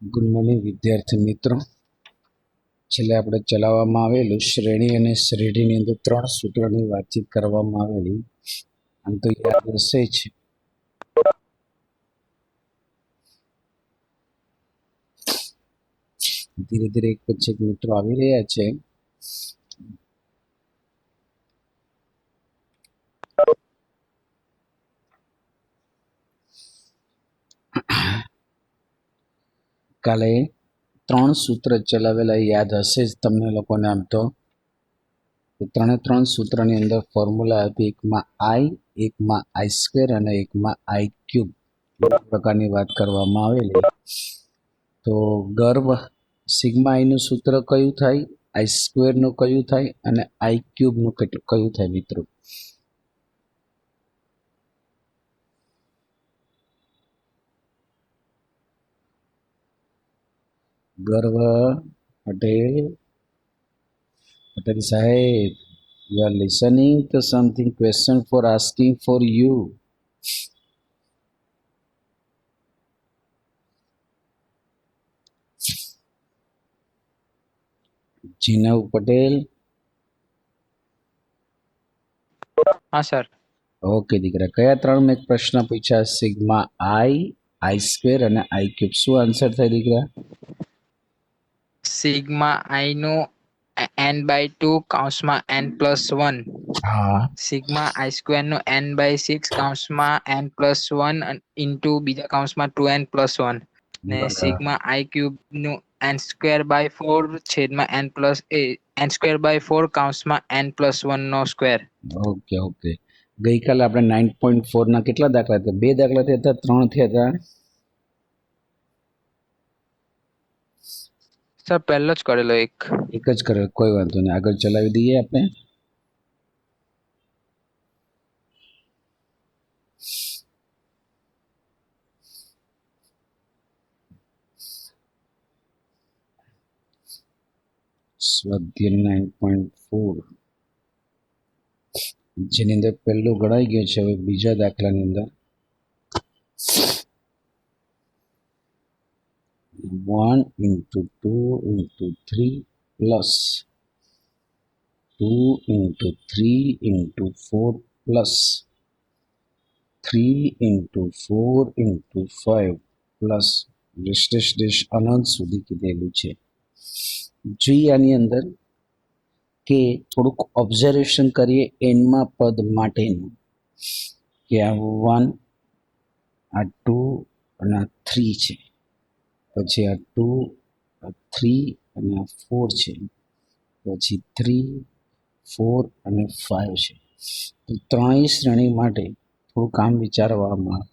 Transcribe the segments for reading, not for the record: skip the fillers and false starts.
Good morning વિદ્યાર્થી મિત્રો. છેલ્લે આપણે ચલાવવામાં આવેલું શ્રેણી અને શ્રેણીની અંદર 3 સૂત્રોની વાતચીત કરવામાં આવેલી. આમ તો યાદ હશે જ. ધીરે ધીરે એક પછી એક મિત્રો આવી રહ્યા છે. કાલે 3 સૂત્ર ચલાવેલા યાદ હશે જ તમને લોકોને. આમ તો 3 સૂત્રની અંદર ફોર્મ્યુલા હતી. એકમાં આઈ, એકમાં આઈ સ્ક્વેર અને એકમાં આઈ ક્યુબ. એ પ્રકારની વાત કરવામાં આવેલી. તો ગર્વ સિગ્મા આઈનું સૂત્ર કયું થાય, આઈ સ્ક્વેરનું કયું થાય અને આઈ ક્યુબનું કયું થાય મિત્રો? ગર્વ પટેલ સાહેબ, you are listening to something question for asking for you. જીનવ Patel. હા સર. ઓકે દીકરા, કયા 3 મેં પ્રશ્ન પૂછ્યા? સિગ્મા આઈ, આઈ સ્ક્વેર અને આઈ ક્યુબ. શું આન્સર થાય દીકરા? સિગ્મા આઈ નું n/2 કૌંસમાં n+1, હા, સિગ્મા આઈ સ્ક્વેર નું n/6 કૌંસમાં n+1 ઇન્ટુ બીજા કૌંસમાં 2n+1 ને સિગ્મા આઈ ક્યુબ નું n²/4 છેદમાં n²/4 કૌંસમાં n+1 નો સ્ક્વેર. Okay okay. ગઈકાલે આપણે 9.4 ના કેટલા દાખલા હતા? 2 દાખલા થયા હતા, 3 થયા હતા? સર પહેલો જ કરેલો એક જ કર્યો. કોઈ વાંધો નહીં, આગળ ચલાવી દઈએ આપણે. સ્વાધ્યાય 9.4 જેની અંદર પહેલું ગણાઈ ગયું છે. હવે બીજા દાખલાની અંદર 1 into 2 into 3 plus 2 into 3 into 4 plus 3 into 4 into 5 plus અનંત સુધી કીધેલું છે. જોઈએ આની અંદર કે થોડુંક ઓબ્ઝર્વેશન કરીએ એનમાં પદ માટેનું, કે આ 1, આ 2 અને આ 3 છે. પછી આ 2, આ 3 અને આ 4 છે. પછી 3, 4 અને 5 છે. તો ત્રણેય શ્રેણી માટે થોડું કામ વિચારવામાં.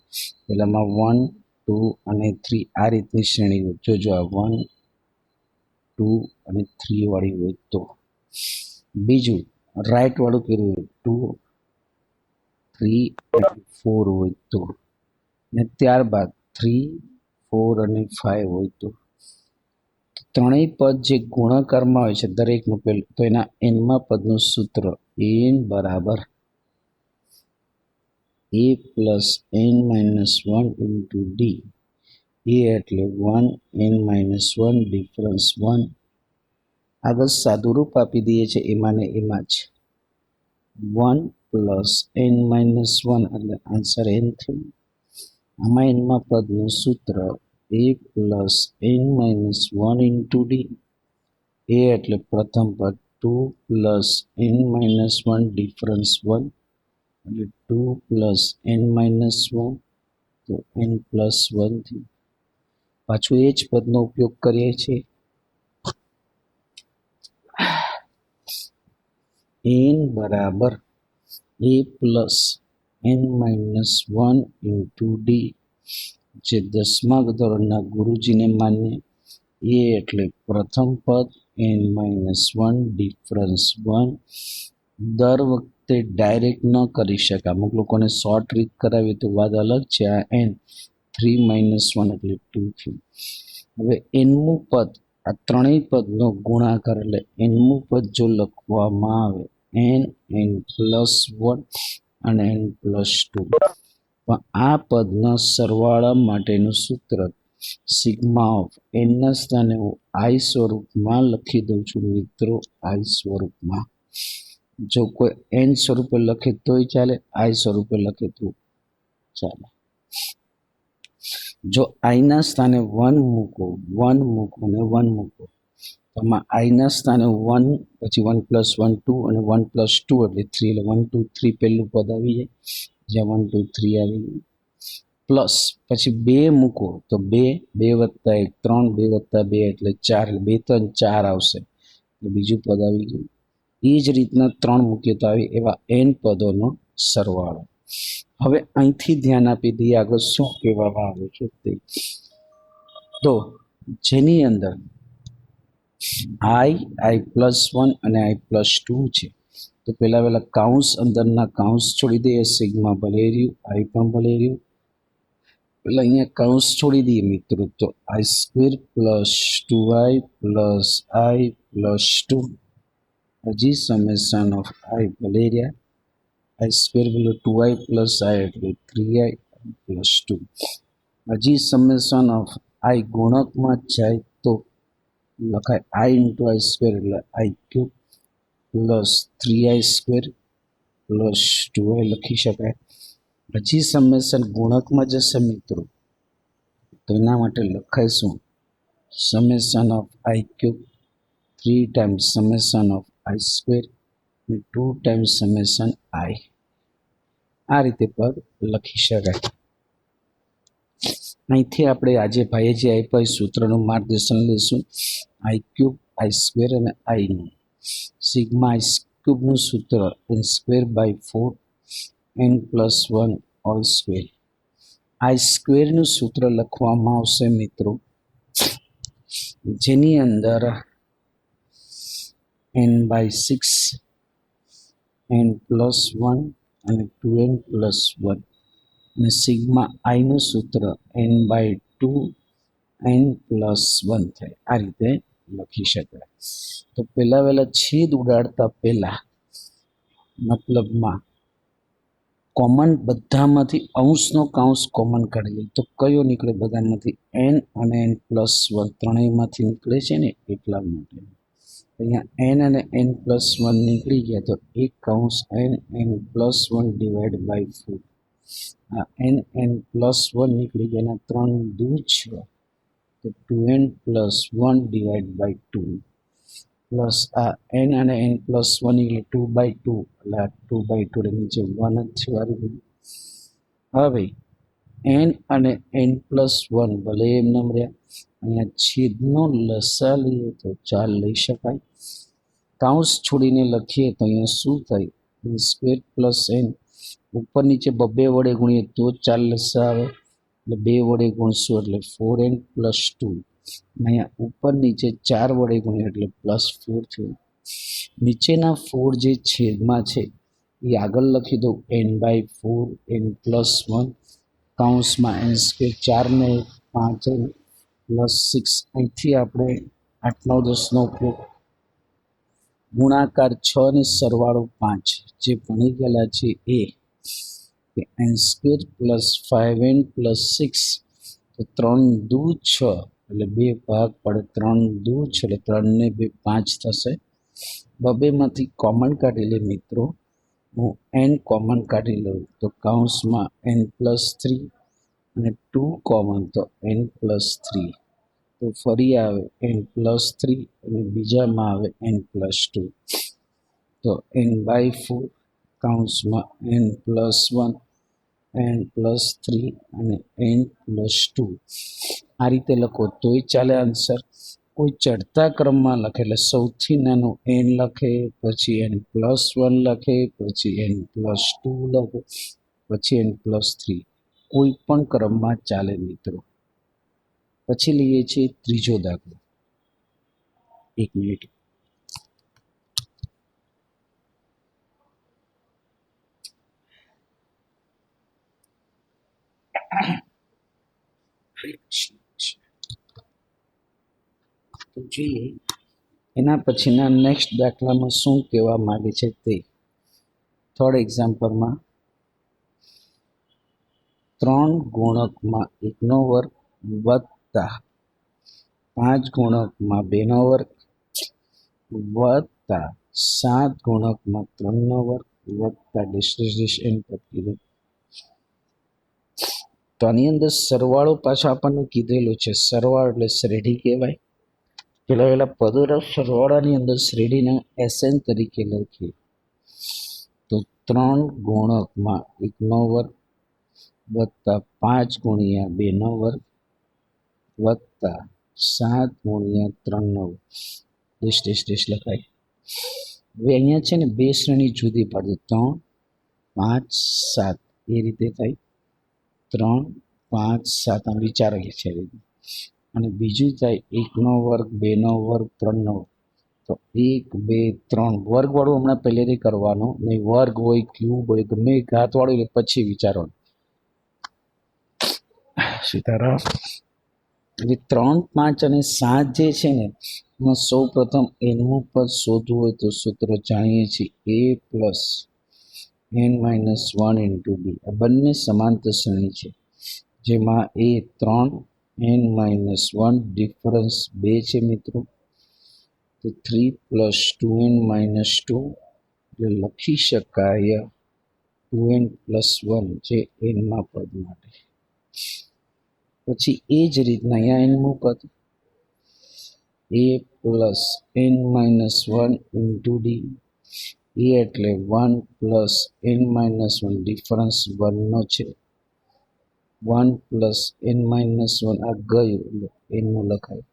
પહેલામાં 1, 2 અને 3 આ રીતની શ્રેણી હોય. જોજો આ 1, 2 અને 3 વાળી હોય તો. બીજું રાઈટ વાળું કર્યું હોય 2, 3 અને 4 હોય તો. ને ત્યારબાદ 3, 4 અને 5 હોય તો. ત્રણેય પદ જે ગુણાકારમાં હોય છે દરેકનું પહેલું, તો એના એનમાં પદનું સૂત્ર n બરાબર a plus n-1 into d. A એટલે 1n-1 ડિફરન્સ 1. આગળ સાદું રૂપ આપી દઈએ છીએ એમાં ને એમાં જ. 1 પ્લસ n-1 એટલે આન્સર n3. આમાં એનમાં પદનું સૂત્ર a plus n-1 into d. A એટલે પ્રથમ પદ 2 પ્લસ n-1 ડિફરન્સ 1 એટલે 2 પ્લસ n-1 તો n+1 થી પાછું એ જ પદનો ઉપયોગ કરીએ છીએ. n બરાબર a plus n-1 into D, જે 10મા ધોરણના ગુરુજીને માન્ય. એ એટલે પ્રથમ પદ n-1 ડિફરન્સ 1. દર વખતે ડાયરેક્ટ ન કરી શકાય, અમુક લોકોને શોર્ટ રીત કરાવી તો વાત અલગ છે. આ n 3 - 1 એટલે 2 થયું. હવે nમું પદ, આ ત્રણેય પદનો ગુણાકાર એટલે nમું પદ જો લખવામાં આવે n+1 અને n+2, પણ આ પદના સરવાળા માટેનું સૂત્ર સિગ્મા ઓફ એનના સ્થાને હું આઈ સ્વરૂપમાં લખી દઉં છું મિત્રો, આઈ સ્વરૂપમાં. જો કોઈ એન સ્વરૂપે લખે તોય ચાલે, આઈ સ્વરૂપે લખે તો ચાલે. જો આઈના સ્થાને 1 મૂકો, 1 મૂકો અને 1 મૂકો, તો આમાં આઈના સ્થાને 1, પછી 1 + 1 2 અને 1 + 2 એટલે 3, એટલે 1 2 3 પહેલું પદ આવી જાય, જ્યાં 1 2 3 આવી ગયું. પ્લસ પછી 2 મૂકો તો 2, 2 + 1 3, 2 + 2 એટલે 4, એટલે 2 3 4 આવશે, એટલે બીજું પદ આવી ગયું. એ જ રીતના 3 મૂકીએ તો આવે એવા n પદોનો સરવાળો. હવે અહીંથી ધ્યાન આપી દઈએ આગળ શું કહેવામાં આવે છે તે. તો જેની અંદર i+1 અને i+2 છે, તો પહેલા કાઉન્સ અંદરના કાઉન્સ છોડી દઈએ, સિગ્મા ભલે રહ્યું, આઈ પણ ભલે રહ્યું. પેલા અહીંયા કાઉન્સ છોડી દઈએ મિત્રો, તો i² + 2i + i+2, હજી સમેશન ઓફ આઈ ભલે રહ્યા, i² = 2i + i એટલે 3i + 2. હજી સમેશન ઓફ આઈ ગુણકમાં જાય તો લખાય i × i² એટલે i³ + 3i² + 2i લખી શકાય. હજી સમેશન ગુણકમાં જશે મિત્રો, તો એના માટે લખાય શું, summation of i³ 3 times summation of i² અને 2 ટાઈમ્સ સમેશન i. આ રીતે પદ લખી શકાય. અહીંથી આપણે આજે ભાઈએ જે આપ્યા એ સૂત્રનું માર્ગદર્શન લઈશું, i³ i² અને iનું. સિગ્મા i³ નું સૂત્ર n²/4 n+1 2. i² નું સૂત્ર લખવામાં આવશે મિત્રો, જેની અંદર n/6 n+1 અને 2n+1, અને સિગ્મા આઈનું સૂત્ર n/2 n+1 થાય. આ રીતે લખી શકાય. તો પહેલા છેદ ઉડાડતા પહેલા મતલબમાં કોમન બધામાંથી અંશનો કાઉન્સ કોમન કાઢી લઈએ તો કયો નીકળે, બધામાંથી n અને n+1 ત્રણેયમાંથી નીકળે છે ને, એટલા માટે અહીંયા n અને n+1 નીકળી ગયા, તો એક કાઉન્સ n n+1 / 4. આ n n+1 નીકળી ગયા, એના 3 દૂ 6, તો 2n+1 / 2 પ્લસ આ n અને n+1 એટલે 2/2, એટલે આ 2/2 એટલે નીચે 1 જ થયું. હવે n અને n+1 ભલે એમને રહ્યા, અહીંયા છેદનો લસા લઈએ તો 4 લઈ શકાય. કાઉન્સ છોડીને લખીએ તો અહીંયા શું થાય, n² + n ઉપર નીચે 2 વડે ગુણીએ તો 4 લસા આવે, એટલે 2 વડે ગુણશું એટલે 4n + 2. અહીંયા ઉપર નીચે 4 વડે ગુણ્યા એટલે +4 થયું. નીચેના 4 જે છેદમાં છે એ આગળ લખી દઉં, n/4 n+1 કાઉન્સમાં n² 4 ને 5 +6. અહીંથી આપણે 8 9 10નો ઉપયોગ, ગુણાકાર 6 ને સરવાળો 5 જે ભણી ગયેલા છે એ n² + 5n + 6, તો 3 દૂ 6 એટલે 2 ભાગ પડે, 3 દૂ 6 એટલે 3 ને 2 5 થશે. 2માંથી કોમન કાઢી લે મિત્રો, હું n કોમન કાઢી લઉં તો કાઉન્સમાં n+3 અને 2 કોમન તો n+3, તો ફરી આવે n+3 અને બીજામાં આવે n+2, તો n/4 કાઉન્સમાં n+1 n+3 અને n+2. આ રીતે લખો તોય ચાલે આન્સર. કોઈ ચડતા ક્રમમાં લખે, એટલે સૌથી નાનું n લખે, પછી n+1 લખે, પછી n+2 લખે, પછી n+3, કોઈ પણ ક્રમમાં ચાલે મિત્રો. પછી લઈએ છીએ ત્રીજો દાખલો. 1 મિનિટ. તો જોઈએ એના પછીના નેક્સ્ટ દાખલામાં શું કહેવા માંગે છે તે. થર્ડ એક્ઝામ્પલમાં 3 ગુણકમાં 1નો વર્ગ વત્તા 5 ગુણકમાં 2નો વર્ગ વત્તા 7 ગુણકમાં 3નો વર્ગ વત્તા n પદ કીધું. તો આની અંદર સરવાળો પાછો આપણને કીધેલો છે. સરવાળો એટલે શ્રેઢી કહેવાય. પેલા પદોના સરવાળાની અંદર શ્રેઢીને SN તરીકે લખીએ તો 3 ગુણકમાં 1નો વર્ગ વત્તા 5 ગુણ્યા 2નો વર્ગ વત્તા 7 ગુણ્યા 3નો વર્ગ લખાય. હવે અહીંયા છે ને બે શ્રેણી જુદી પાડી 3 5 7 એ રીતે થાય. 3 5 7 આમ વિચારીએ છે અને બીજું થાય 1નો વર્ગ 2નો વર્ગ 3નો વર્ગ. તો 1 2 3 વર્ગ વાળું હમણાં પહેલેથી કરવાનું નહીં. વર્ગ હોય ક્યુબ હોય ગમે ઘાત વાળું એટલે પછી વિચારવાનું. સીતારામ. હવે 3 5 અને 7 જે છે ને એમાં સૌ પ્રથમ એનું પદ શોધવું હોય તો સૂત્ર જાણીએ છીએ a plus n-1 into b. આ બંને સમાંતર શ્રેણી છે જેમાં a 3 n-1 ડિફરન્સ 2 છે મિત્રો. તો 3 પ્લસ 2n-2 એટલે લખી શકાય 2n પ્લસ 1 જે એનમાં પદ માટે. પછી એ જ રીતના અહીંયા એનનું પદ a plus n-1 into d એ એટલે 1 પ્લસ n-1 ડિફરન્સ 1નો છે. 1 પ્લસ n-1 આ ગયું એટલે એનું લખાય.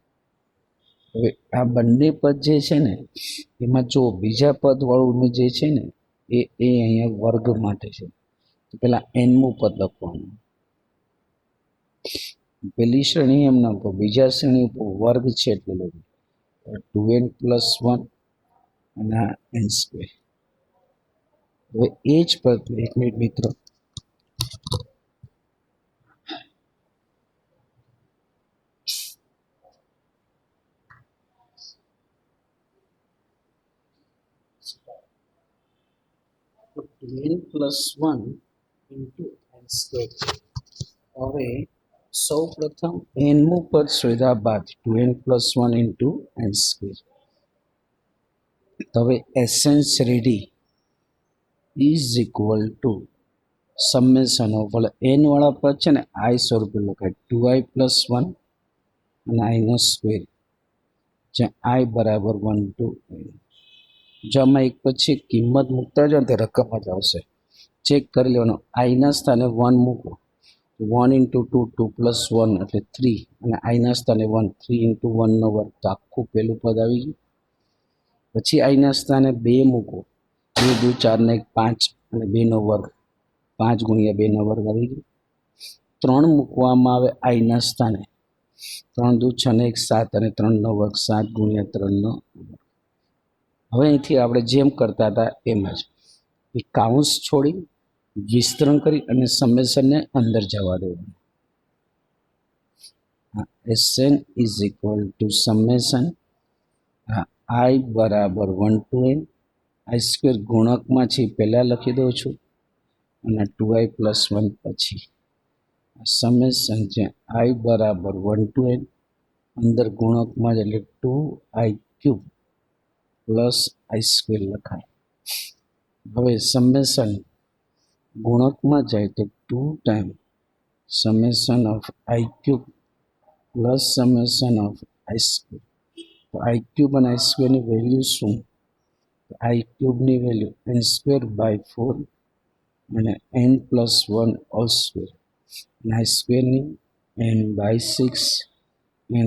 હવે આ બંને પદ જે છે ને એમાં જો બીજા પદ વાળું જે છે ને એ અહીંયા વર્ગ માટે છે. તો પેલા એનનું પદ લખવાનું. પેલી શ્રેણી એમ ના બીજા શ્રેણી ઉપર વર્ગ છે એટલે લખ્યું 2n પ્લસ 1 અને n સ્ક્વેર. હવે એ જ પદ એક મિનિટ મિત્રો તો 2n plus 1 into n square. હવે સૌ પ્રથમ એનનું પદ શોધ્યા બાદ 2n plus 1 into n square. હવે SN શ્રેઢી is equal to summation of n વાળા પદ છે ને i સ્વરૂપે લખાય 2i પ્લસ 1 અને આઈનો સ્ક્વેર જ્યાં i બરાબર 1 to n. જો આમાં એક પછી એક કિંમત મૂકતા જાઓ ને તે રકમ જ આવશે. ચેક કરી લેવાનું. આઈના સ્થાને 1 મૂકો 1 ઇન્ટુ 2 2 પ્લસ 1 એટલે 3 અને આઈના સ્થાને 1 3 ઇન્ટુ 1નો વર્ગ તો આખું પહેલું પદ આવી ગયું. પછી આઈના સ્થાને 2 મૂકો 2 2 4 ને 1 5 અને 2નો વર્ગ 5 ગુણ્યા 2નો વર્ગ આવી ગયો. 3 મૂકવામાં આવે આઈના સ્થાને 3 2 6 ને 1 7 અને 3નો વર્ગ 7 ગુણ્યા 3નો વર્ગ. હવે અહીંથી આપણે જેમ કરતા હતા એમ જ એ કાઉન્સ છોડી વિસ્તરણ કરી અને સમેશનને અંદર જવા દેવાનું. SN is equal to summation i બરાબર 1 to n. આઈ સ્ક્વેર ગુણકમાં છે પહેલાં લખી દઉં છું અને 2i પ્લસ 1 પછી સમેશન છે i બરાબર 1 to n અંદર ગુણકમાં એટલે 2i cube plus i square લખાય. હવે સમેશન ગુણકમાં જાય તો 2 time summation of I cube plus summation of i square. તો આઈ ક્યુબ અને આઈ સ્ક્વેરની વેલ્યુ શું? આઈ ક્યુબની વેલ્યુ n સ્ક્વેર બાય 4 અને n પ્લસ 1 હોલ સ્ક્વેર અને આઈ સ્ક્વેરની n બાય 6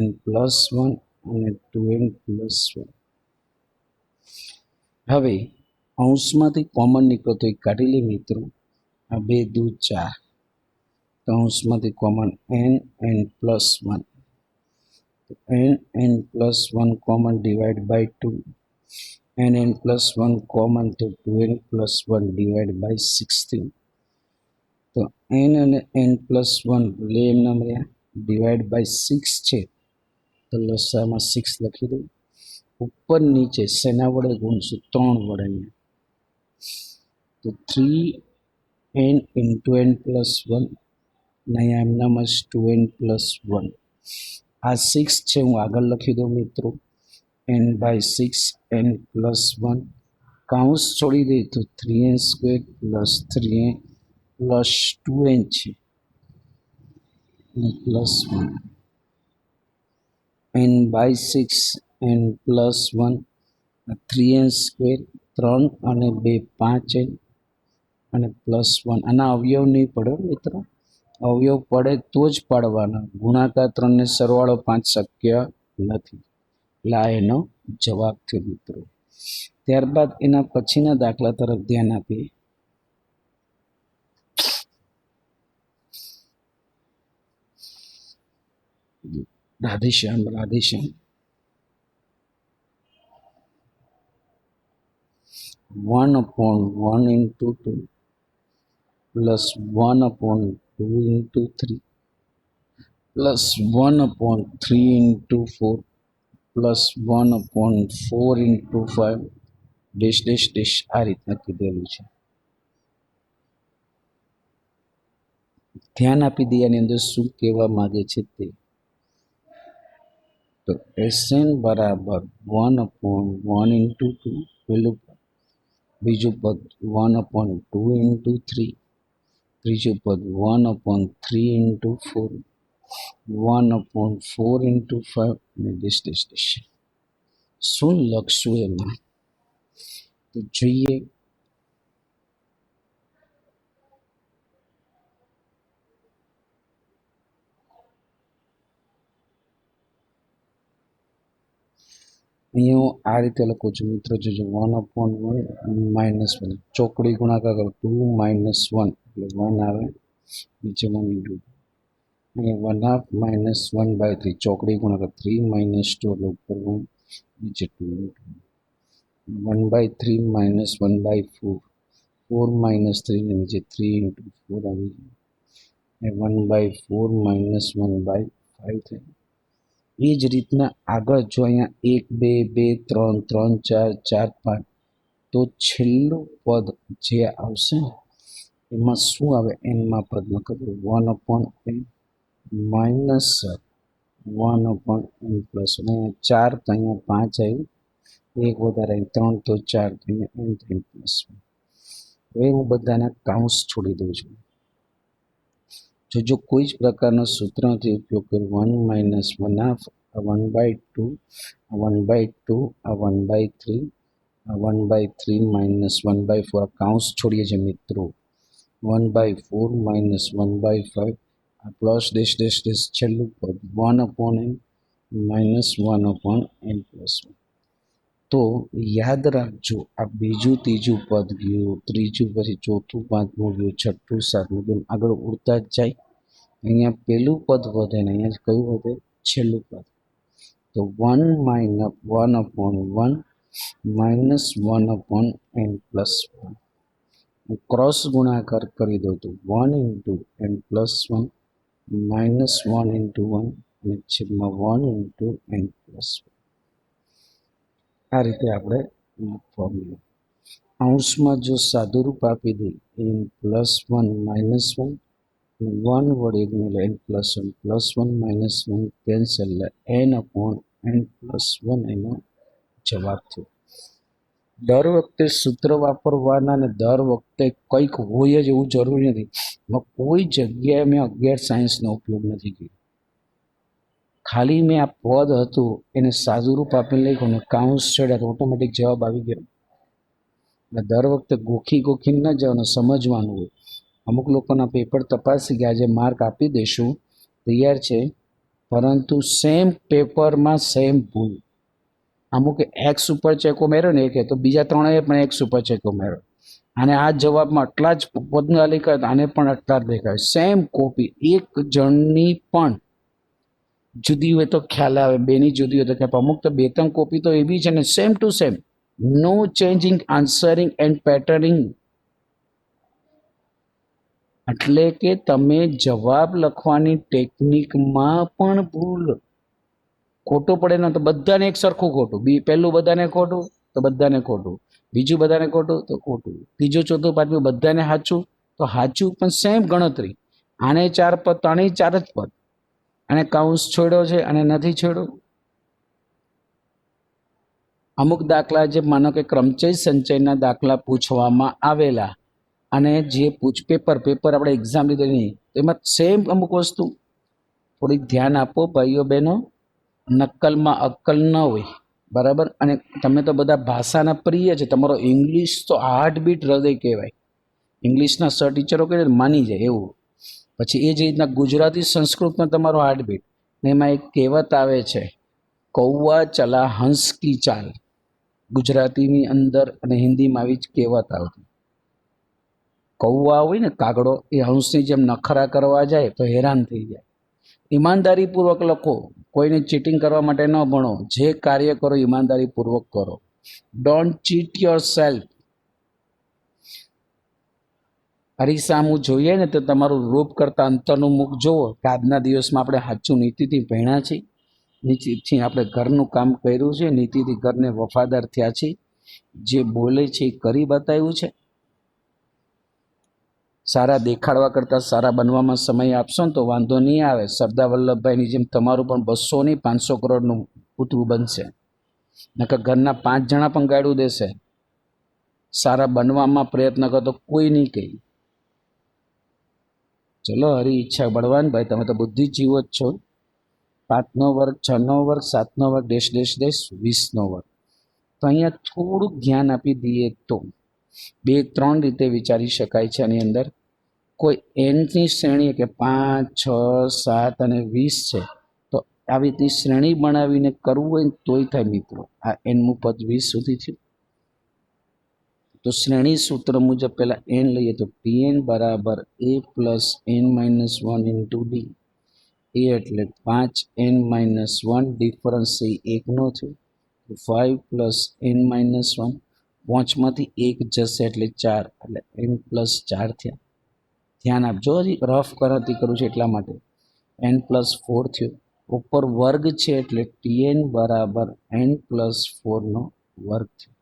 n પ્લસ 1 અને 2n પ્લસ 1. હવે અંશમાંથી કોમન નીકળો તો એ કાઢી લે મિત્રો. આ 2 દૂ 4 તો અંશમાંથી કોમન n પ્લસ 1 તો n plus 1 common divide by 2 n plus 1 common તો 2n પ્લસ 1 ડિવાઈડ બાય 16. તો n અને n પ્લસ 1 લે એમના રહ્યા ડિવાઈડ બાય 6 છે તો લસામાં 6 લખી દઉં. ઉપર નીચે શેના વડે ગુણશું? 3 વડે. તો 3n ઇન્ટુ n પ્લસ 1 ને અહીંયા એમનામાં જ 2n+1. આ 6 છે, હું આગળ લખી દઉં મિત્રો, n/6 n+1. કાઉન્સ છોડી દઈએ તો 3n² + 3n + 2n છે +1. n/6 n+1 3n² 3 અને 2 5n અને +1. આના અવયવ નહીં પડે મિત્રો, અવયવ પડે તો જ પાડવાના. ગુણાકાર 3 ને સરવાળો 5 શક્ય નથી, એટલે આ એનો જવાબ થયો મિત્રો. ત્યારબાદ એના પછીના દાખલા તરફ ધ્યાન આપીએ. Radheshyam Radheshyam. 1/1 × 2 + 1/2 × 3 + 1/3 × 4 + 1/4 × 5 dash dash dash આ રીતના કીધેલું છે. ધ્યાન આપી દે આની અંદર શું કહેવા માંગે છે તે. તો Sn બરાબર 1/1 × 2 પેલું પદ, બીજું પદ 1/2 × 3, ત્રીજું પદ 1/3 × 4, 1/4 × 5 અને ડેશ ડેશ ડેશ. શું લખશું એમાં તો જોઈએ. અહીંયા હું આ રીતે લખું છું મિત્રો, જોજો 1/1 -1 ચોકડી ગુણાકાર કરો 2 - 1 એટલે 1 આવે, નીચે 1 × 2. અહીંયા 1/2 -1/3 ચોકડી ગુણાકાર 3 - 2 એટલે ઉપર 1 નીચે 2 × 1/3 - 1/4 4 - 3 નીચે 3 × 4 આવી જાય. 1/4 - 1/5 થાય. એ જ રીતના આગળ જો અહીંયા 1 2 2 3 3 4 4 5 તો છેલ્લું પદ જે આવશે ને એમાં શું આવે, એનમાં પદમાં કરું 1/n - 1/n + અને 4 તો અહીંયા 5 આવ્યું, એક વધારે 3 તો 4 તો અહીંયા n થાય +1. હવે હું બધાના કાઉન્સ છોડી દઉં છું. જો કોઈ જ પ્રકારનો સૂત્રથી ઉપયોગ કરી 1 - 1/2 આ 1/2 આ 1/2 આ 1/3 આ 1/3 - 1/4 આ કાઉન્સ છોડીએ છીએ મિત્રો. 1/4 - 1/5 આ પ્લસ ડેશ ડેશ ડેશ છેલ્લું પદ 1/n - 1/n +1. તો યાદ રાખજો, આ બીજું ત્રીજું પદ ગયું, ત્રીજું પછી ચોથું પાંચમું ગયું, છઠ્ઠું સાતમું, કેમ આગળ ઉડતા જ જાય. અહીંયા પેલું પદ વધે ને અહીંયા કયું વધે, છેલ્લું પદ. તો 1 - 1/1 - 1/n +1. ક્રોસ ગુણાકાર કરી દો તો 1 × n +1 -1 × 1 અને છેદમાં 1 × n +1. આ રીતે આપણે ફોર્મ્યુલા. અંશમાં જો સાદુરૂપ આપી દઈએ n +1 -1 1 વડે ગુણેલા n +1 +1 -1 કેન્સલ એટલે n/n +1 એનો જવાબ થયો. દર વખતે સૂત્ર વાપરવાના અને દર વખતે કંઈક હોય જ એવું જરૂરી નથી. કોઈ જગ્યાએ મેં 11 સાયન્સનો ઉપયોગ નથી કર્યો. ખાલી મેં આ પદ હતું એને સાદુરૂપ આપીને લખ્યું ને કાઉન્સ છેડ્યા તો ઓટોમેટિક જવાબ આવી ગયો. દર વખતે ગોખીને ન જવાનું, સમજવાનું હોય. અમુક લોકોના પેપર તપાસી ગયા, જે માર્ક આપી દઈશું તૈયાર છે, પરંતુ સેમ પેપરમાં સેમ ભૂલ. અમુક એક્સ ઉપર ચેકો માર્યો ને એક તો બીજા ત્રણેય પણ એક્સ ઉપર ચેકો માર્યો, અને આ જવાબમાં આટલા જ પદના લખ્યા આને પણ આટલા જ દેખાય. સેમ કોપી, એક જણની પણ જુદી હોય તો ખ્યાલ આવે, બેની જુદી હોય તો ખ્યાલ. અમુક તો 2-3 કોપી તો એવી છે ને same to same, no changing answering and patterning. એટલે કે તમે જવાબ લખવાની ટેકનિકમાં પણ ભૂલ. ખોટું પડે ને તો બધાને એક સરખું ખોટું, પહેલું બધાને ખોટું તો બધાને ખોટું, બીજું બધાને ખોટું તો ખોટું, ત્રીજું ચોથું પાંચમું બધાને સાચું તો સાચું, પણ સેમ ગણતરી. આને 4 પદ તો આને 4 જ પદ, અને કૌંસ છોડ્યો છે અને નથી છોડ્યો. અમુક દાખલા જે માનો કે ક્રમચય સંચયના દાખલા પૂછવામાં આવેલા અને જે પેપર આપણે એક્ઝામ લીધેલી એમાં સેમ અમુક વસ્તુ, થોડીક ધ્યાન આપો ભાઈઓ બહેનો, નકલમાં અક્કલ ન હોય, બરાબર. અને તમે તો બધા ભાષાના પ્રિય છે, તમારો ઇંગ્લિશ તો હાર્ટબીટ હૃદય કહેવાય, ઇંગ્લિશના સર ટીચરો કહે માની જાય એવું. પછી એ જ રીતના ગુજરાતી સંસ્કૃતમાં તમારો હાર્ટબીટ, ને એમાં એક કહેવત આવે છે, કૌવા ચલા હંસ કી ચાલ. ગુજરાતીની અંદર અને હિન્દીમાં આવી જ કહેવત આવતી. કૌવા હોય ને કાગડો, એ હંસની જેમ નખરા કરવા જાય તો હેરાન થઈ જાય. ઈમાનદારીપૂર્વક લખો, કોઈને ચીટિંગ કરવા માટે ન ભણો, જે કાર્ય કરો ઈમાનદારીપૂર્વક કરો. Don't cheat yourself. હરીસામું જોઈએ ને તો તમારું રૂપ કરતા અંતરનું મુખ જોવો કે આજના દિવસમાં આપણે સાચું નીતિથી ભણ્યા છીએ, નીતિથી આપણે ઘરનું કામ કર્યું છે, નીતિથી ઘરને વફાદાર થયા છીએ, જે બોલે છે એ કરી બતાવ્યું છે. સારા દેખાડવા કરતાં સારા બનવામાં સમય આપશો ને તો વાંધો નહીં આવે. સરદાર વલ્લભભાઈની જેમ તમારું પણ 200 નહીં 500 કરોડનું પૂતળું બનશે. નકર ઘરના 5 જણા પણ ગાડું દેશે. સારા બનવામાં પ્રયત્ન કરતો કોઈ નહીં કહે. ચલો, હરી ઈચ્છા બળવાન ભાઈ, તમે તો બુદ્ધિજીવો જ છો. 5નો વર્ગ, 6નો વર્ગ, 7નો વર્ગ, ડેશ ડેશ ડેશ 20નો વર્ગ. તો અહીંયા થોડુંક ધ્યાન આપી દઈએ તો 2-3 રીતે વિચારી શકાય છે. આની અંદર કોઈ એનની શ્રેણી કે 5, 6, 7 અને 20 છે, તો આવી રીતની શ્રેણી બનાવીને કરવું હોય ને તોય થાય મિત્રો. આ એનનું પદ 20 સુધી થયું. તો શ્રેણી સૂત્ર મુજબ પહેલા એન લઈએ તો Tn બરાબર a plus n-1 into d. A એટલે 5n-1, ડિફરન્સ એ 1નો થયો. 5 પ્લસ n-1, 5માંથી 1 જશે એટલે 4, એટલે n પ્લસ 4 થયા. ધ્યાન આપજો, હજી રફ ગણતરી કરું છું એટલા માટે. n પ્લસ 4 થયો. ઉપર વર્ગ છે એટલે Tn બરાબર n પ્લસ 4નો વર્ગ થયો.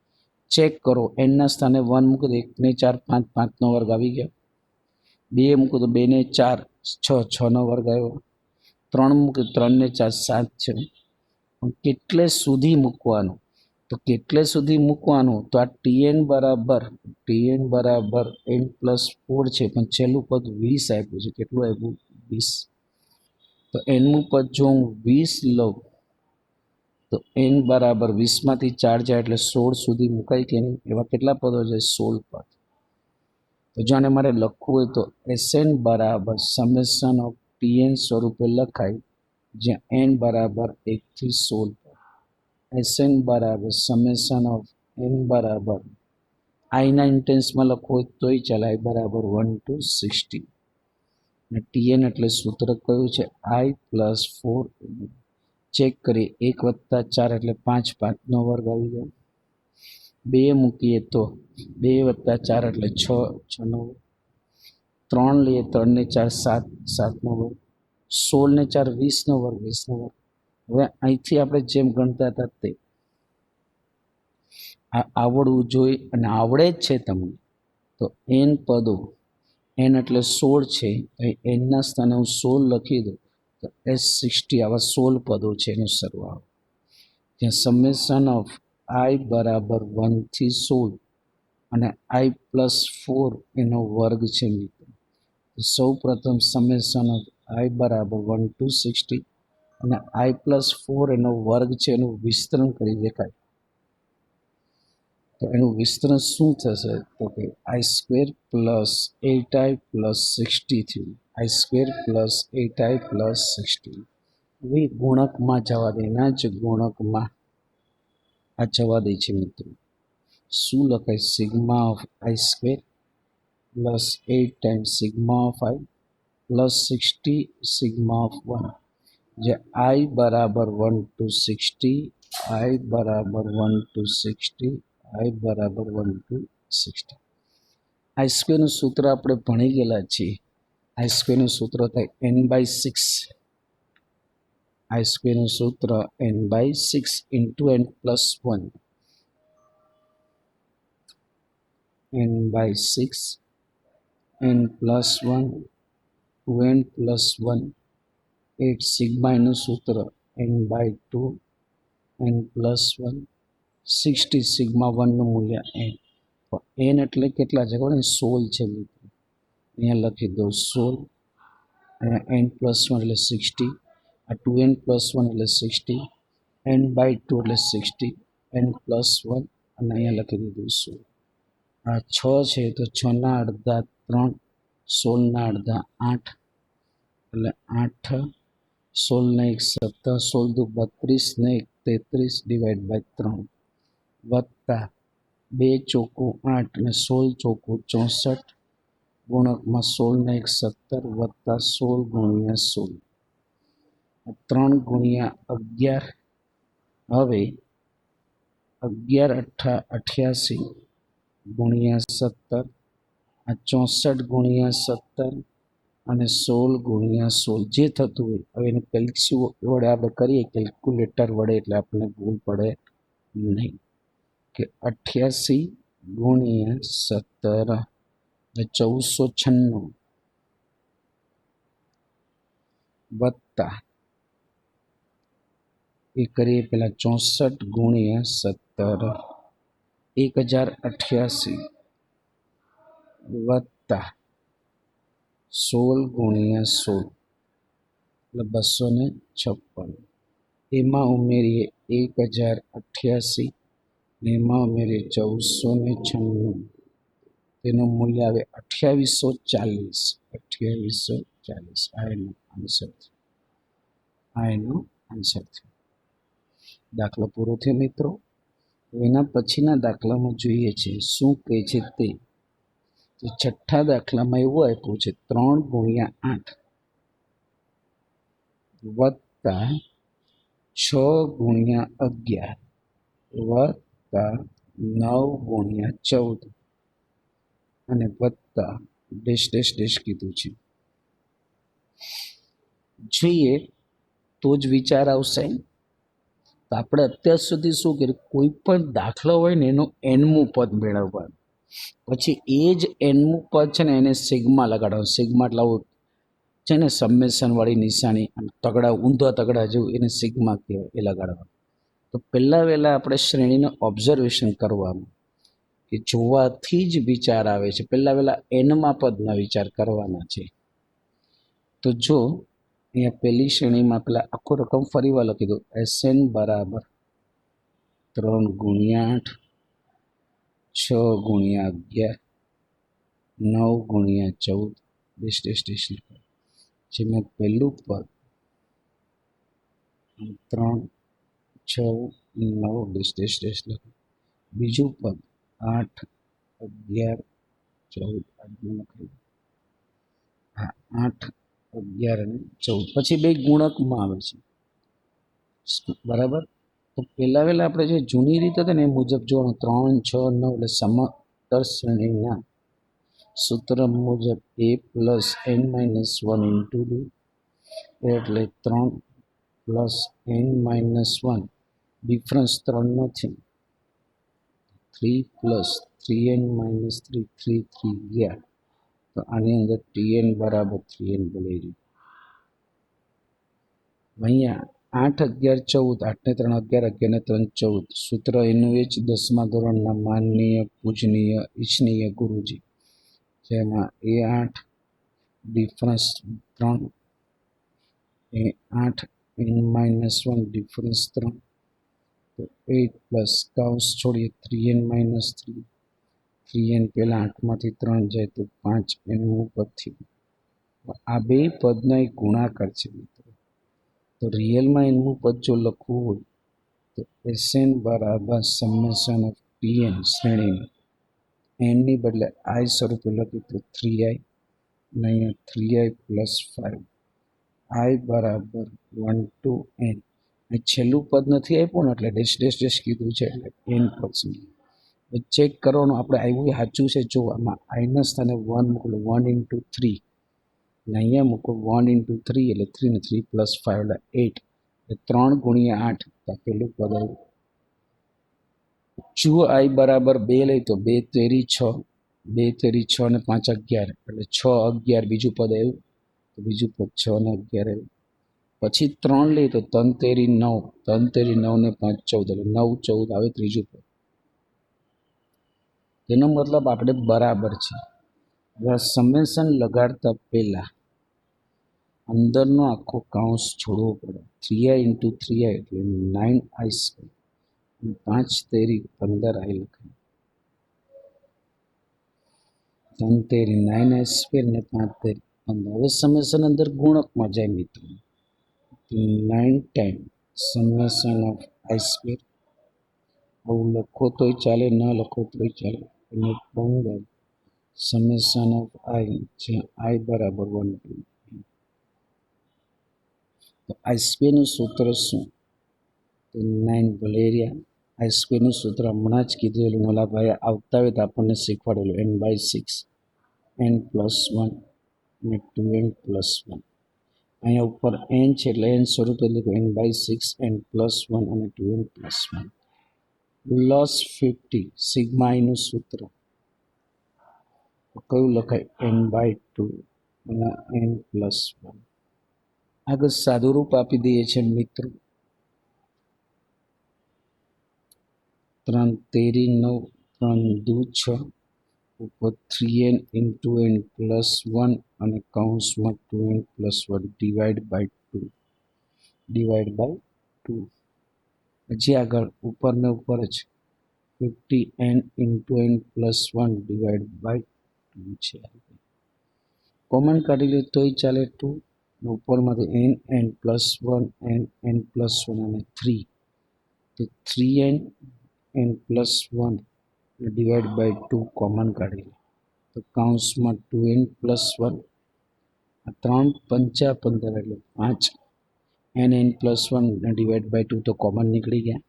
ચેક કરો, એનના સ્થાને 1 મૂકો તો 1 ને 4 5, 5નો વર્ગ આવી ગયો. 2 મૂકો તો 2 ને 4 6, 6નો વર્ગ આવ્યો. 3 મૂકો 3 ને 4 7 છે. કેટલે સુધી મૂકવાનું, તો કેટલે સુધી મૂકવાનું, તો આ Tn બરાબર n પ્લસ 4 છે, પણ છેલ્લું પદ 20 આપ્યું છે. કેટલું આપ્યું? 20. તો એનનું પદ જો હું 20 લઉં તો n બરાબર 20માંથી 4 જાય એટલે 16 સુધી મુકાય કે નહીં? એવા કેટલા પદો છે? 16 પદ. તો જો આને મારે લખવું હોય તો Sn બરાબર સમેશન ઓફ Tn સ્વરૂપે લખાય, જ્યાં n બરાબર 1 થી 16 પદ. Sn બરાબર સમેશન ઓફ n બરાબર આઈના ઇન્ટેન્સમાં લખવું હોય તોય ચાલે, i બરાબર 1 to 60. અને Tn એટલે સૂત્ર કયું છે? i plus 4. ચેક કરીએ, 1 વત્તા 4 એટલે 5, 5નો વર્ગ આવી ગયો. 2 મૂકીએ તો 2 વત્તા 4 એટલે 6, 6નો વર્ગ. 3 લઈએ, 3 ને 4 7, 7નો વર્ગ. 16 ને 4 20નો વર્ગ, 20નો વર્ગ. હવે અહીંથી આપણે જેમ ગણતા હતા તે આવડવું જોઈએ, અને આવડે જ છે તમને. તો n પદો, n એટલે 16 છે, એનના સ્થાને હું 16 લખી દઉં તો S60 આવા 16 પદો છે એનો સરવાળો. ત્યાં સમેશન ઓફ i બરાબર 1 થી 16 અને i પ્લસ 4 એનો વર્ગ છે મિત્રો. સૌ પ્રથમ સમેશન ઓફ i બરાબર 1 to 60 અને i પ્લસ 4 એનો વર્ગ છે, એનું વિસ્તરણ કરી દેખાય. તો એનું વિસ્તરણ શું થશે? તો કે i² પ્લસ 8i પ્લસ 60 થયું. i² plus 8i plus 60. હવે ગુણકમાં જવા દે, એના જ ગુણકમાં આ જવા દે છે મિત્રો. શું લખાય? Sigma of i² plus 8 times sigma of i plus 60 sigma of 1, જે i બરાબર 1 to 60, i બરાબર 1 to 60, i બરાબર 1 to 60. i² નું સૂત્ર આપણે ભણી ગયેલા છીએ. i² નું સૂત્ર થાય n/6. i² નું સૂત્ર n/6 into n plus 1. n/6 n plus 1 2n plus 1 8 sigma એનું સૂત્ર n/2 n પ્લસ 1 60 સિગ્મા 1નું મૂલ્ય n. n એટલે કેટલા છે ખબર ને 16 છે મિત્રો. અહીંયા લખી દઉં 16. અહીંયા n પ્લસ 1 એટલે 60. આ 2n પ્લસ 1 એટલે 60. n/2 એટલે 60. n પ્લસ 1 અને અહીંયા લખી દીધું 16. આ 6 છે તો 6ના અડધા 3, 16ના અડધા 8 એટલે 8, 16 ને 1 17, 16 દુ 32 ને 1 33 ડિવાઈડ બાય 3 વત્તા 2 ચોકું 8 અને 16 ચોકું 64 ગુણકમાં 16 ને 1 17 વત્તા 16 ગુણ્યા 16 3 ગુણ્યા 11. હવે 11 × 88 ગુણ્યા 17 આ 64 ગુણ્યા 17 અને 16 ગુણ્યા 16 જે થતું હોય. હવે એને કેલ્ક્યુ વડે આપણે કરીએ કેલ્ક્યુલેટર વડે એટલે આપણને ભૂલ પડે નહીં કે 88 ગુણ્યા 17 એટલે 1496 વત્તા એ કરીએ પેલા 64 ગુણ્યા 17 1088 વત્તા 16 ગુણ્યા 16 એટલે 256. એમાં ઉમેરીએ 1088 ને એમાં ઉમેરીએ 1496. તેનું મૂલ્ય આવે 2840. 2840 આ એનો આન્સર થયો. દાખલો પૂરો થયો મિત્રો. એના પછીના દાખલામાં જોઈએ છે શું કહે છે તે. તો છઠ્ઠા દાખલામાં એવું આપ્યું છે 3 ગુણ્યા 8 વત્તા 6 ગુણ્યા 11 વત્તા 9 ગુણ્યા 14 અને વત્તા ડેશ ડેશ ડેશ કીધું છે. જોઈએ તો જ વિચાર આવશે. તો આપણે અત્યાર સુધી શું કર્યું, કોઈ પણ દાખલો હોય ને એનું એનમું પદ મેળવવાનું, પછી એ જ એનમું પદ છે ને એને સિગ્મા લગાડવાનું. સિગ્મા એટલે આવું છે ને સમેશનવાળી નિશાની તગડા ઊંધા તગડા જેવું એને સિગ્મા કહેવાય, એ લગાડવાનું. તો પહેલાં વહેલાં આપણે શ્રેણીને ઓબ્ઝર્વેશન કરવાનું કે જોવાથી જ વિચાર આવે છે. પહેલાં વહેલાં એનમાં પદના વિચાર કરવાના છે. તો જો અહીંયા પહેલી શ્રેણીમાં પેલા આખો રકમ ફરીવાર લખી દો. SN બરાબર 3 ગુણ્યા 8 6 ગુણ્યા 11 9 ગુણ્યા 14 ડેશ ડેશ ડેશ લખાય. જેમાં પહેલું પદ 3 6 9 ડેશ ડેશ ડેશ લખાય. બીજું પદ 8 11 14 આજનું લખાય. હા 8 11 અને 14 પછી બે ગુણકમાં આવે છે બરાબર. તો પહેલાં વહેલા આપણે જે જૂની રીત હતી ને એ મુજબ જોવાનું 3 6 9 એટલે સમાંતર શ્રેણીના સૂત્ર મુજબ a plus n minus 1 into d એટલે 3 પ્લસ n માઇનસ 1 ડિફરન્સ 3 નથી 3 પ્લસ 3n માઇનસ 3 3 3 ગયા. તો આની અંદર tn બરાબર 3n બોલાવી રહ્યું. અહીંયા 8 11 14 8 ને 3 11 11 ને 3 14 સૂત્ર એનું એ જ 10મા ધોરણના માનનીય પૂજનીય ઈચ્છનીય ગુરુજી, જેમાં એ 8 ડિફરન્સ 3 એ 8 n માઇનસ 1 ડિફરન્સ 3 તો 8 પ્લસ કાઉન્સ છોડીએ 3n માઇનસ 3 3n પહેલાં 8માંથી 3 જાય તો 5 એનું ઉપરથી. આ બે પદનો એક ગુણાકાર છે મિત્રો. તો રિયલમાં એનું પદ જો લખવું હોય તો SN બરાબર સમેશન ઓફ TN શ્રેણીનું એનની બદલે આઈ સ્વરૂપે લખી તો 3i અને અહીંયા 3i પ્લસ 5 આઈ બરાબર 1 to n. છેલ્લું પદ નથી આપ્યું ને એટલે ડેશ ડેશ ડેશ કીધું છે એટલે n પછી ચેક કરવાનું આપણે આવ્યું સાચું છે. જો આમાં આઈના સ્થાને 1 મોકલો 1 into 3 અને અહીંયા મૂકો 1 into 3 એટલે 3 ને 3 પ્લસ 5 એટલે 8 એટલે 3 ગુણ્યા 8 તો પેલું પદ આવ્યું. જુઓ આઈ બરાબર 2 લઈ તો 2 તેરી 6 2 તેરી 6 ને 5 11 એટલે 6 11 બીજું પદ આવ્યું. તો બીજું પદ 6 ને 11 આવ્યું. પછી 3 લઈએ તો 3 તેરી 9, 3 તેરી 9 ને 5 14, એટલે 9 14 આવે ત્રીજું પદ. તેનો મતલબ આપણે બરાબર છે. હવે સમેશન લગાડતા પહેલા અંદરનો આખો કાઉન્સ છોડવો પડે. 3i into 3i એટલે 9i સ્ક્વેર, 5 તેરી 15i લખાય. 3 તેરી 9i સ્ક્વેર ને 5 તેરી 15. હવે સમેશન અંદર ગુણકમાં જાય મિત્રો. 9 time summation of i square, આવું લખો તોય ચાલે, ન લખો તોય ચાલે, અને 15 સમેશન ઓફ i, જ્યાં i બરાબર 1 2. તો આઈ સ્ક્વેરનું સૂત્ર શું? તો 9 વલેરિયા. આઈ સ્ક્વેરનું સૂત્ર હમણાં જ કીધેલું, મોલાભાઈ આવતા હોય તો આપણને શીખવાડેલું, n/6 n+1 અને 2n+1. અહીંયા ઉપર n છે એટલે n સ્વરૂપે લખ્યું n/6 n+1 અને 2n+1 પ્લસ 50 સિગ્મા આઈનું સૂત્ર કયું લખાય? n/2 અને n+1. આગળ સાદું રૂપ આપી દઈએ છીએ મિત્રો. 3 તેરી 9, 3 દુ 6, ઉપર 3n into n+1 અને કૌંસમાં 2n+1 ડિવાઈડ બાય 2. હજી આગળ ઉપર ને ઉપર જ 50n into n+1 divide by 2 છે. કોમન કાઢી લે તોય ચાલે 2, ઉપરમાંથી n+1 n+1 અને 3, તો 3n n+1 divide by 2 common કાઢી લે તો કૌંસમાં 2n+1, આ 3 પંચા 15 એટલે 5 n+1 ડિવાઈડ બાય 2 તો કોમન નીકળી ગયા.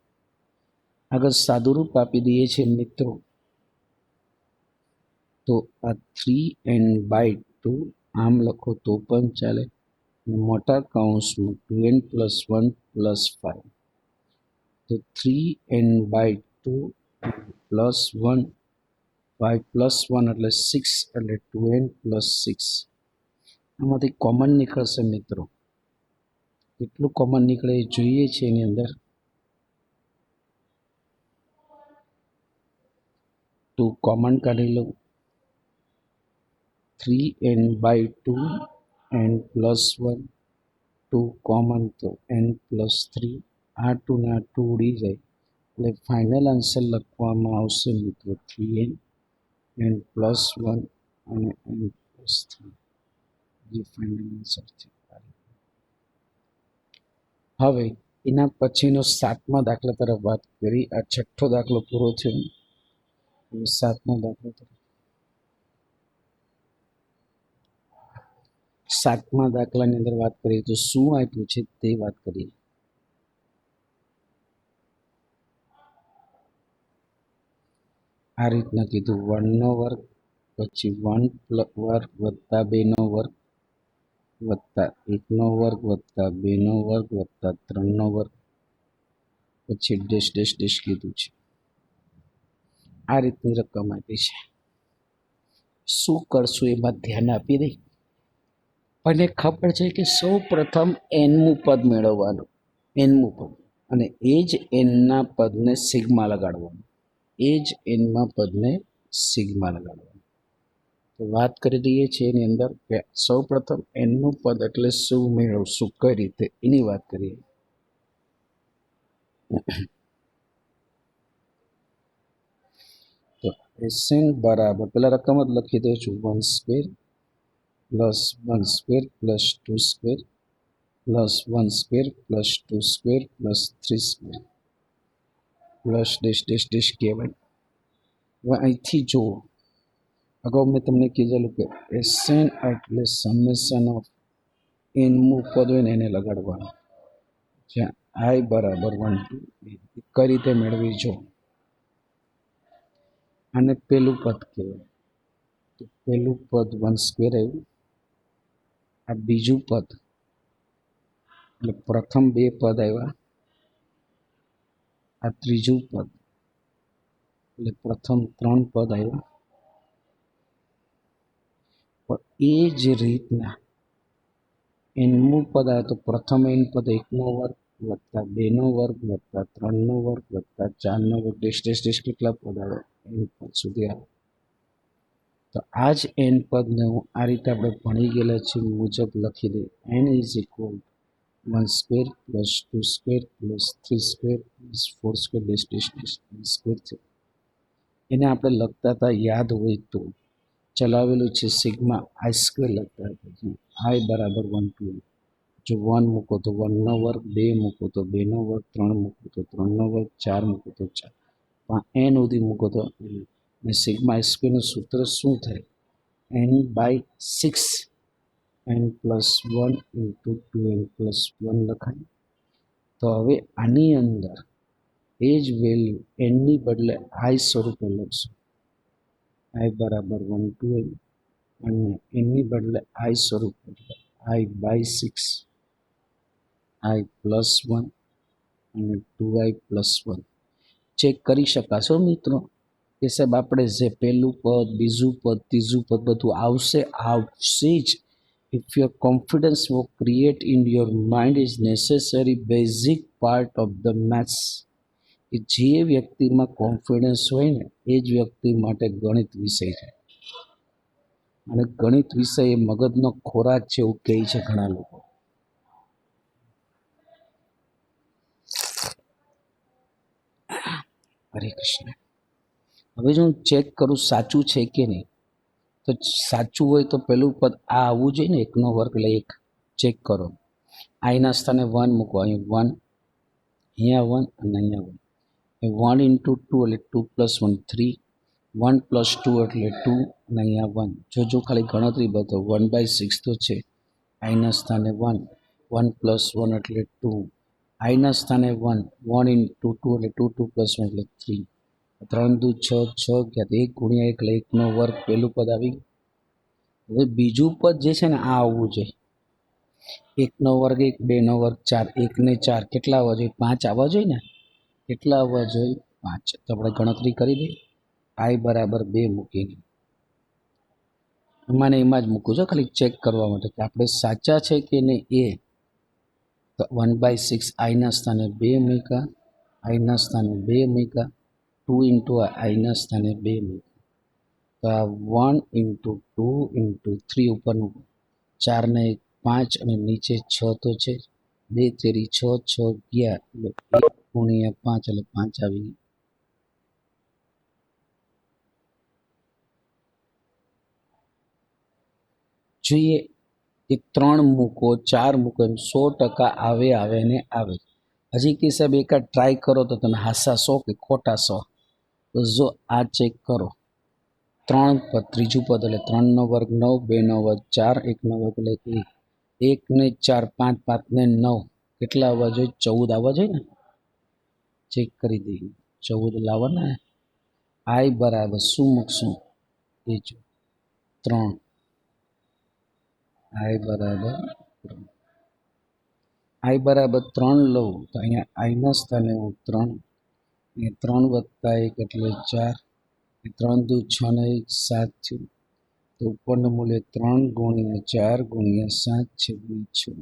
આગળ સાદુરૂપ આપી દઈએ છીએ મિત્રો. તો આ 3n/2 આમ લખો તો પણ ચાલે, મોટા કૌંસમાં 2n+1 + 5, તો 3n/2 +1 5 +1 એટલે 6 એટલે 2n+6. આમાંથી કોમન નીકળશે મિત્રો. કેટલું કોમન નીકળે એ જોઈએ છે એની અંદર. 2 કોમન કાઢી લઉં. 3n/2 n+1 2 કોમન તો n+3. આ 2 ને આ 2 ઉડી જાય એટલે ફાઇનલ આન્સર લખવામાં આવશે મિત્રો 3n n+1 અને n+3, જે ફાઇનલ આન્સર છે. હવે એના પછીનો 7મા દાખલા તરફ વાત કરી. આ 6થો દાખલો પૂરો થયો. 7મા દાખલા તરફ. 7મા દાખલાની અંદર વાત કરીએ તો શું આપ્યું છે તે વાત કરીએ. આ રીતના કીધું 1નો વર્ગ પછી 1 વર્ગ વત્તા 2નો વર્ગ વત્તા 1નો વર્ગ વત્તા 2નો વર્ગ વત્તા 3નો વર્ગ, પછી ડેશ ડેશ ડેશ કીધું છે. આ રીતની રકમ આપી છે. શું કરશું એમાં ધ્યાન આપી દઈ. મને ખબર છે કે સૌ પ્રથમ nમું પદ મેળવવાનું, nમું પદ, અને એ જ nના પદને સિગ્મા લગાડવાનું, એ જ nમાં પદને સિગ્મા લગાડવાનું. તો વાત કરી દઈએ છીએ એની અંદર કે સૌ પ્રથમ nનું પદ એટલે શું મેળવશું, કઈ રીતે, એની વાત કરીએ. તો Sn બરાબર પેલા રકમ જ લખી દઉં છું, 1² plus 1² plus 2² plus 1² plus 2² plus 3² plus dash dash dash કહેવાય. હવે અહીંથી જુઓ, અગાઉ મેં તમને કીધેલું કે Sn એટલે સમેશન ઓફ nમું પદ હોય ને એને લગાડવાનું, જ્યાં i બરાબર 1 2. કઈ રીતે મેળવી જો. આને પેલું પદ કહેવાય, તો પેલું પદ 1² આવ્યું. આ બીજું પદ એટલે પ્રથમ 2 પદ આવ્યા. આ ત્રીજું પદ એટલે પ્રથમ 3 પદ આવ્યા. પણ એ જ રીતના એનમું પદ આવે તો પ્રથમ એન પદ 1નો વર્ગ વત્તા 2નો વર્ગ વત્તા 3નો વર્ગ વત્તા 4નો વર્ગ ડેશ ડેશ ડેશ કેટલા પદ આવે એન પદ સુધી આવે. તો આ જ એન પદને હું આ રીતે આપણે ભણી ગયેલા છીએ મુજબ લખી દઈએ. n is equal 1 square plus 2 square plus 3 square plus 4 square dash dash dash square છે. એને આપણે લખતા હતા યાદ હોય તો ચલાવેલું છે સિગ્મા આઈ સ્ક્વેર લખતા હતા. આઈ બરાબર 1 2 જો 1 મૂકો તો 1નો વર્ગ, 2 મૂકો તો 2નો વર્ગ, 3 મૂકો તો 3નો વર્ગ, 4 મૂકો તો 4, પણ n સુધી મૂકો તો ને સિગ્મા આઈ સ્ક્વેરનું સૂત્ર શું થાય? n by 6 n plus 1 into 2n plus 1 લખાય. તો હવે આની અંદર એ જ વેલ્યુ એનની બદલે આઈ સ્વરૂપે લખશું. આઈ બરાબર 1 2n અને એની બદલે આઈ સ્વરૂપ એટલે આઈ બાય 6 આઈ પ્લસ 1 અને 2i પ્લસ 1 ચેક કરી શકાશો મિત્રો કે સાહેબ આપણે જે પહેલું પદ, બીજું પદ, ત્રીજું પદ બધું આવશે જ. If your confidence will create in your mind is necessary basic part of the maths. કે જે વ્યક્તિમાં કોન્ફિડન્સ હોય ને એ જ વ્યક્તિ માટે ગણિત વિષય છે. અને ગણિત વિષય એ મગજનો ખોરાક છે એવું કહે છે ઘણા લોકો. હરે કૃષ્ણ. હવે જો હું ચેક કરું સાચું છે કે નહીં, તો સાચું હોય તો પેલું પદ આ આવવું જોઈએ ને 1નો વર્ગ એટલે 1. ચેક કરો. આઈના સ્થાને 1 મૂકો, અહીં 1, અહીંયા 1 અને અહીંયા 1. 1 ઇન્ટુ 2 એટલે 2 પ્લસ 1 3, 1 પ્લસ 2 એટલે 2 અને અહીંયા 1. જો ખાલી ગણતરી બતાવો 1/6 તો છે. આઈના સ્થાને 1, 1 પ્લસ 1 એટલે 2, આઈના સ્થાને 1, 1 ઇન્ટુ 2 એટલે 2, 2 પ્લસ 1 એટલે 3. 3 દુ 6, 6 ગયા 1 ગુણ્યા 1 એટલે 1નો વર્ગ પેલું પદ આવી. હવે બીજું પદ જે છે ને આ આવવું જોઈએ. 1નો વર્ગ 1, 2નો વર્ગ 4, 1 ને 4 કેટલા આવવા જોઈએ? 5 આવવા જોઈએ ને. કેટલા આવવા જોઈએ? 5. તો આપણે ગણતરી કરી દઈએ. આઈ બરાબર 2 મૂકીને એમાં જ મૂકું છું ખાલી ચેક કરવા માટે કે આપણે સાચા છે કે નહીં એ. તો 1/6 આઈના સ્થાને 2 મૂક્યા, આઈના સ્થાને 2 મૂક્યા, 2 ઇન્ટુ આઈના સ્થાને 2 મૂક્યા. તો આ 1 ઇન્ટુ 2 ઇન્ટુ 3 ઉપરનું 4 ને 5 અને નીચે 6 તો છે. 2 તેરી 6, 6 ગયા એટલે 1 ગુણ્યા 5 એટલે 5 આવી ગયા. જોઈએ કે 3 મૂકો 4 મૂકો એમ 100% આવે ને આવે. હજી કે સાહેબ એકાદ ટ્રાય કરો તો તમે હાસા 100 કે ખોટા 100. તો જો આ ચેક કરો 3 પદ, ત્રીજું પદ એટલે 3નો વર્ગ 9, 2નો વર્ગ 4, 1નો વર્ગ એટલે 1, 1 ને 4, 5, 5 ને 9 કેટલા આવવા જોઈએ? 14 આવવા જોઈએ ને. ચેક કરી દઈએ 14 લાવવાના. આઈ બરાબર શું મૂકશું એ જો 3. આઈ બરાબર 3. આઈ બરાબર 3 લઉં તો અહીંયા આઈના સ્થાને હું 3, એ 3 વત્તા 1 એટલે 4, 3 દુ 6 ને 1 7 થયું. તો ઉપરનું મૂલ્ય 3 ગુણ્યા 4 ગુણ્યા 7 છે 6.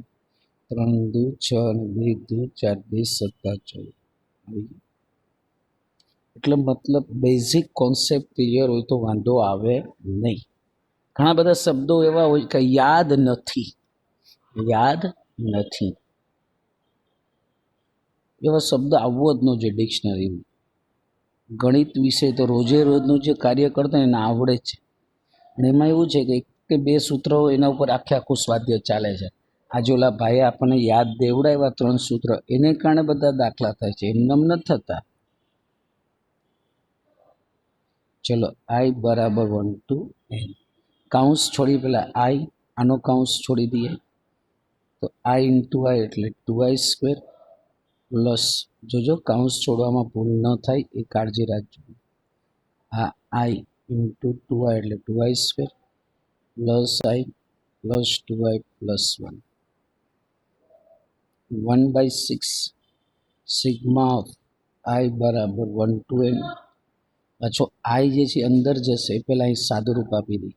3 દુ 6 અને 2 દુ 4, 2 સત્તા 14. એટલે મતલબ બેઝિક કોન્સેપ્ટ ક્લિયર હોય તો વાંધો આવે નહીં. ઘણા બધા શબ્દો એવા હોય કે યાદ નથી એવા શબ્દ આવવો જ ન જોઈએ ડિક્શનરીમાં. ગણિત વિશે તો રોજે રોજનું જે કાર્ય કરતા એને આવડે જ છે. અને એમાં એવું છે કે 1 કે 2 સૂત્ર હોય એના ઉપર આખું સ્વાધ્યાય ચાલે છે. આજે ઓલા ભાઈએ આપણને યાદ દેવડાવ્યા 3 સૂત્ર, એને કારણે બધા દાખલા થાય છે, એમનેમ નથી થતા. ચલો આઈ બરાબર 1 to n. કાઉન્સ છોડી પેલા આઈ, આનો કાઉન્સ છોડી દઈએ તો આઈ ઇન્ટુ આઈ એટલે 2i સ્ક્વેર પ્લસ, જોજો કાઉન્સ છોડવામાં ભૂલ ન થાય એ કાળજી રાખજો. આ આઈ ઇન્ટુ 2i એટલે 2i square plus i plus 2i plus 1. 1/6 sigma of i બરાબર 1 to n. પાછો આઈ જે છે અંદર જશે એ પહેલાં અહીં સાદુરૂપ આપી દઈએ.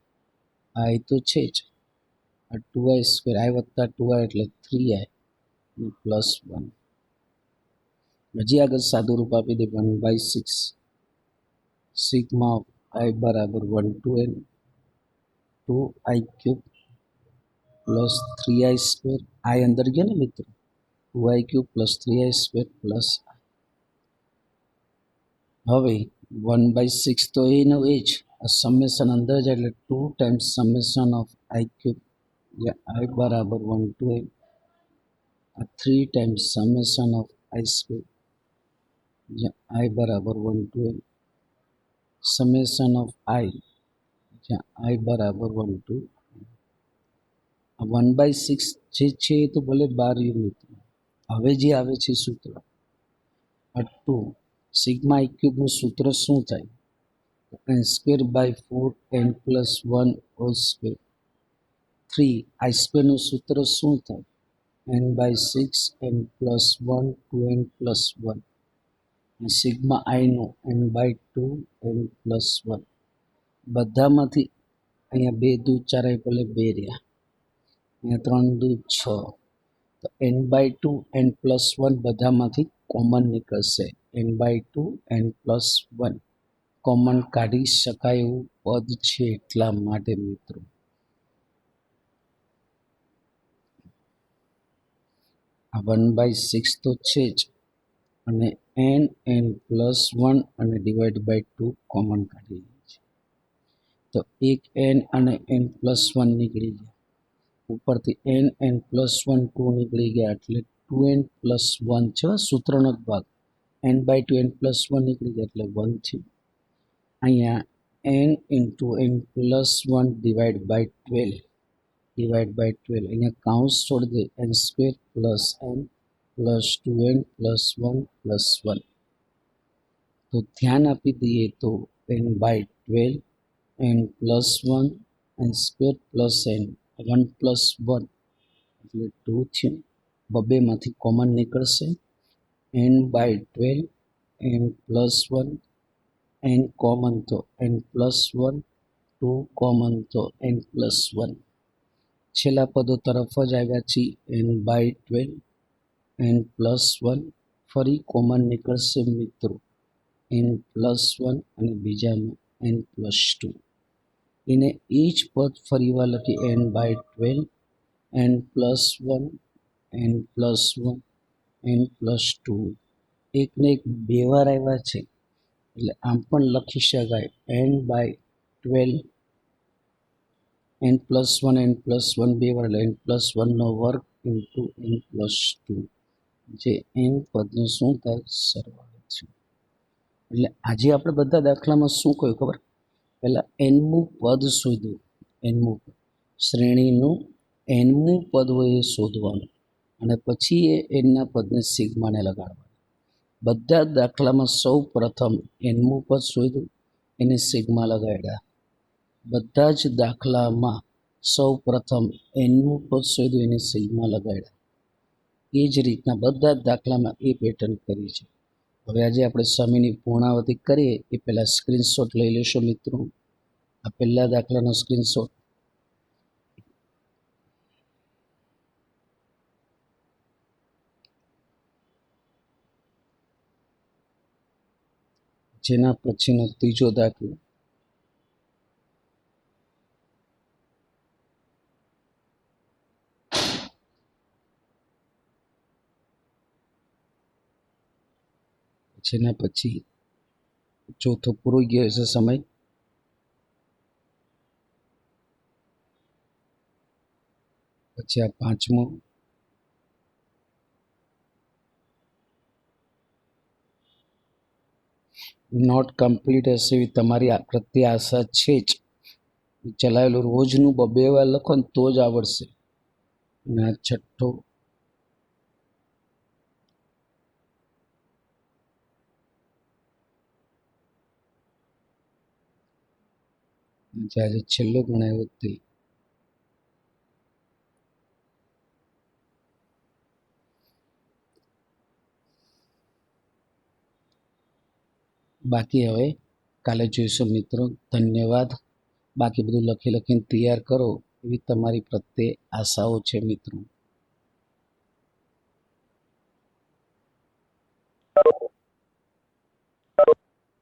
આઈ તો છે જ આ 2i સ્ક્વેર i વત્તા 2i એટલે 3i પ્લસ 1. હજી આગળ સાદું રૂપ આપી દે 1/6 સિગ્મા ઓફ i બરાબર 1 to n 2i cube plus 3i square i અંદર ગયો ને મિત્રો 2i cube plus 3i square plus હવે 1/6 તો એનો એ જ આ સમેશન અંદર જ એટલે 2 times summation of i cube જ્યાં i બરાબર 1 to n 3 times summation of i square જ્યાં i બરાબર 1 to n summation of i જ્યાં i બરાબર 1 to 1/6 જે છે એ તો ભલે 12 યુનિટ. હવે જે આવે છે સૂત્ર આ 2 સિગ્મા i ક્યુબનું સૂત્ર શું થાય n square by 4 n plus 1 whole square 3 i સ્ક્વેરનું સૂત્ર શું થાય n by 6 n plus 1 2n plus 1 અને સિગ્મા આઈનું n બાય 2 n પ્લસ 1 બધામાંથી અહીંયા 2 દૂ 4 ભલે 2 રહ્યા અહીંયા 3 દૂ 6 તો n બાય 2 n પ્લસ 1 બધામાંથી કોમન નીકળશે n by 2 n plus 1 common કાઢી શકાય એવું પદ છે એટલા માટે મિત્રો આ 1/6 તો છે જ અને n પ્લસ 1 અને ડિવાઈડ બાય 2 કોમન કાઢી છે તો એક n અને n પ્લસ 1 નીકળી ગયા ઉપરથી n પ્લસ 1 2 નીકળી ગયા એટલે 2n પ્લસ 1 છે સૂત્રનો જ ભાગ n બાય 2 n પ્લસ 1 નીકળી ગયા એટલે 1 થયું અહીંયા n into n plus 1 divide by 12 અહીંયા કાઉન્સ છોડી દે n square plus n plus 2n plus 1 plus 1 તો ધ્યાન આપી દઈએ તો n by 12 n plus 1 n square plus n 1 plus 1 એટલે 2 થયું બબેમાંથી કોમન નીકળશે n by 12 n plus 1 n common તો n પ્લસ 1 2 કોમન તો n પ્લસ 1 છેલ્લા પદો તરફ જ આવ્યા છીએ n બાય 12 n પ્લસ 1 ફરી કોમન નીકળશે મિત્રો n પ્લસ 1 અને બીજામાં n પ્લસ 2 એને એ જ પદ ફરીવાર લખી n by 12 n plus 1 n plus 1 n plus 2 એકને એક બે વાર આવ્યા છે એટલે આમ પણ લખી શકાય n by 12 n plus 1 n plus 1 બે વાર એટલે n પ્લસ 1 નો વર્ગ ઇન્ટુ n પ્લસ 2 જે n પદનો શું થાય સરવાળો છે એટલે આજે આપણે બધા દાખલામાં શું કહ્યું ખબર પહેલાં nમું પદ શોધ્યું nમું પદ શ્રેણીનું nમું પદ હોય એ શોધવાનું અને પછી એ nના પદને સિગ્માને લગાડવાનું બધા દાખલામાં સૌ પ્રથમ nમું પદ શોધ્યું એને સિગ્મા લગાડ્યા બધા જ દાખલામાં સૌ પ્રથમ nમું પદ શોધ્યું એને સિગ્મા લગાડ્યા એ જ રીતના બધા જ દાખલામાં એ પેટર્ન કરી છે હવે આજે આપણે સમયની પૂર્ણાવતિ કરીએ એ પહેલાં સ્ક્રીનશોટ લઈ લેશો મિત્રો આ પહેલા દાખલાનો સ્ક્રીનશોટ જેના પછીનો ત્રીજો દાખલો જેના પછી ચોથો પૂરો ગયો હશે સમય પછી આ પાંચમો નોટ કમ્પ્લીટ હશે એવી તમારી પ્રત્યે આશા છે જ ચલાવેલું રોજનું બે વાર લખો ને તો જ આવડશે અને આ છઠ્ઠો આજે છેલ્લો ગણાયો તે બાકી હવે કાલે જોઈશું મિત્રો ધન્યવાદ બાકી બધું લખીને તૈયાર કરો એવી તમારી પ્રત્યે આશાઓ છે મિત્રો.